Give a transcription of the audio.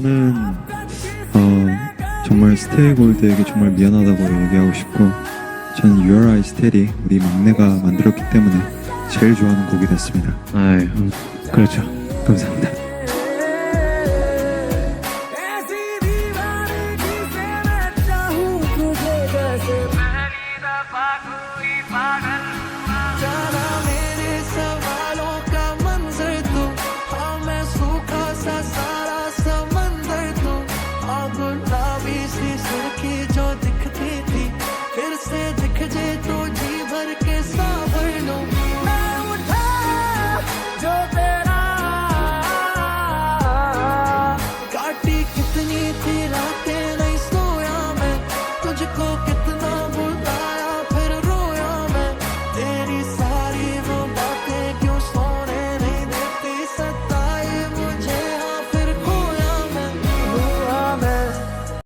저는 정말 스테이골드에게 정말 미안하다고 얘기하고 싶고, 저는 Your Eye Steady 우리 막내가 만들었기 때문에 제일 좋아하는 곡이 됐습니다. 아유, 그렇죠. 감사합니다.